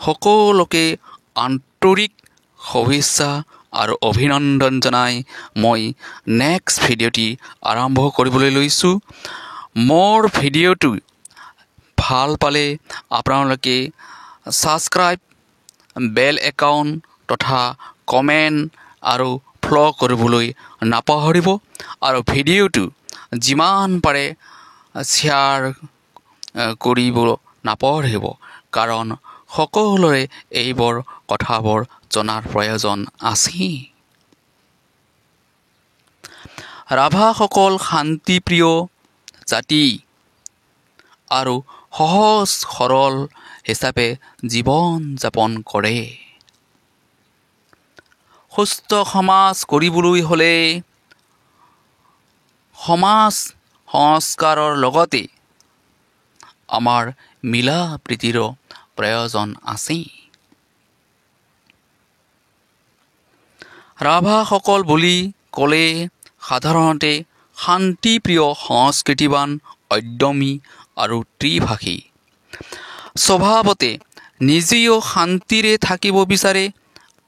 সকলোকে আন্তৰিক শুভেচ্ছা আৰু অভিনন্দন জনাই মই নেক্সট ভিডিঅ'টি আৰম্ভ কৰিবলৈ লৈছোঁ। মোৰ ভিডিঅ'টো ভাল পালে আপোনালোকে ছাবস্ক্ৰাইব, বেল একাউণ্ট তথা কমেণ্ট আৰু ফ'ল' কৰিবলৈ নাপাহৰিব আৰু ভিডিঅ'টো যিমান পাৰে শ্বেয়াৰ কৰিব নাপাহৰিব, কাৰণ সকলোৰে এইবোৰ কথাবোৰ জনাৰ প্ৰয়োজন আছে। ৰাভাসকল শান্তিপ্ৰিয় জাতি আৰু সহজ সৰল হিচাপে জীৱন যাপন কৰে। সুস্থ সমাজ কৰিবলৈ হ'লে সমাজ সংস্কাৰৰ লগতে আমাৰ মিলা প্ৰীতিৰ প্ৰয়োজন আছে। ৰাভাসকল বুলি ক'লে সাধাৰণতে শান্তিপ্ৰিয়, সংস্কৃতিবান, উদ্যমী আৰু ত্ৰিভাষী। স্বভাৱতে নিজেও শান্তিৰে থাকিব বিচাৰে,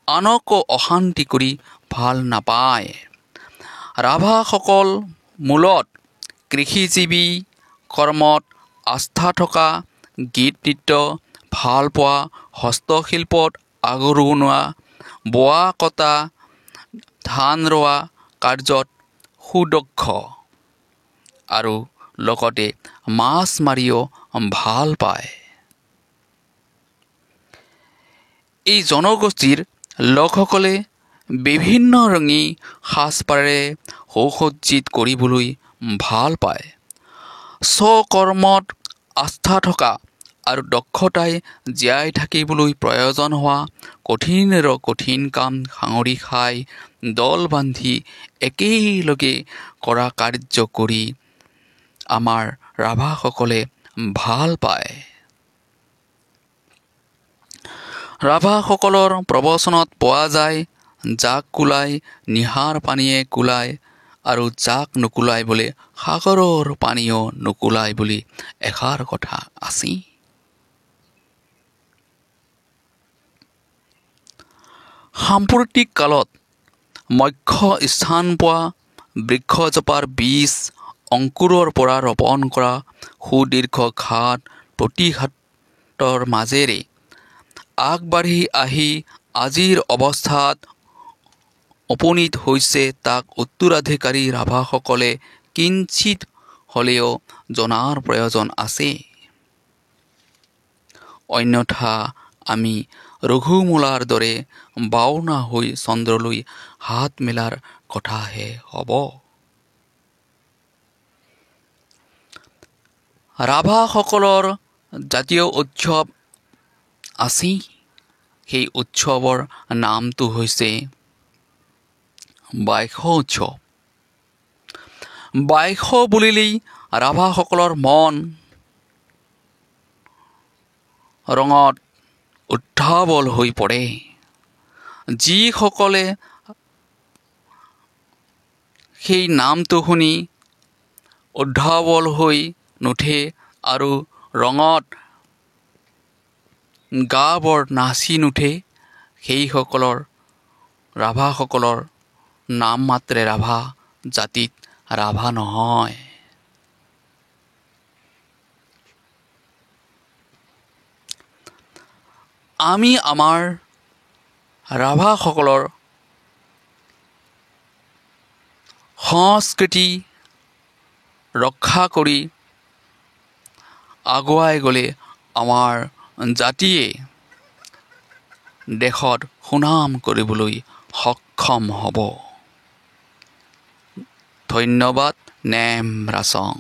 আনকো অশান্তি কৰি ভাল নাপায়। ৰাভাসকল মূলত কৃষিজীৱী, কৰ্মত আস্থা থকা, গীত নৃত্য ভাল পোৱা, হস্তশিল্পত আগৰণুৱা, বোৱা কটা, ধান ৰোৱা কাৰ্যত সুদক্ষ আৰু লগতে মাছ মাৰিও ভাল পায়। এই জনগোষ্ঠীৰ লোকসকলে বিভিন্ন ৰঙী সাজপাৰেৰে সুসজ্জিত কৰিবলৈ ভাল পায়। স্বকৰ্মত আস্থা থকা আৰু দক্ষতাই জীয়াই থাকিবলৈ প্ৰয়োজন হোৱা কঠিনৰো কঠিন কাম সাঙুৰি খাই দল বান্ধি একেলগে কৰা কাৰ্য কৰি আমাৰ ৰাভাসকলে ভাল পায়। ৰাভাসকলৰ প্ৰবচনত পোৱা যায়, যাক কুলাই নিহাৰ পানীয়ে কুলাই আৰু যাক নুকুলাই বোলে সাগৰৰ পানীও নুকুলাই বুলি এষাৰ কথা আছে। সাম্প্ৰতিক কালত মুখ্য স্থান পোৱা বৃক্ষজোপাৰ বীজ অংকুৰৰ পৰা ৰোপণ কৰা সুদীৰ্ঘ ঘাত প্ৰতিঘাতৰ মাজেৰে আগবাঢ়ি আহি আজিৰ অৱস্থাত উপনীত হৈছে, তাক উত্তৰাধিকাৰী ৰাভাসকলে কিঞ্চিত হ'লেও জনাৰ প্ৰয়োজন আছে। অন্যথা আমি ৰঘুমূলাৰ দৰে বাওনা হৈ চন্দ্ৰলৈ হাত মেলাৰ কথাহে হ'ব। ৰাভাসকলৰ জাতীয় উৎসৱ আছে। সেই উৎসৱৰ নামটো হৈছে বাইশ উৎসৱ। বাইশ বুলিলেই ৰাভাসকলৰ মন ৰঙত উত্তাৱল হৈ পৰে। যিসকলে সেই নামটো শুনি উত্তাৱল হৈ নুঠে আৰু ৰঙত গা বৰ নাচি নুঠে, সেইসকলৰ ৰাভাসকলৰ নাম মাত্ৰে ৰাভা, জাতিত ৰাভা নহয়। আমি আমাৰ ৰাভাসকলৰ সংস্কৃতি ৰক্ষা কৰি আগুৱাই গ'লে আমাৰ জাতিয়ে দেশত সুনাম কৰিবলৈ সক্ষম হ'ব। ধন্যবাদ। নেম ৰাচং।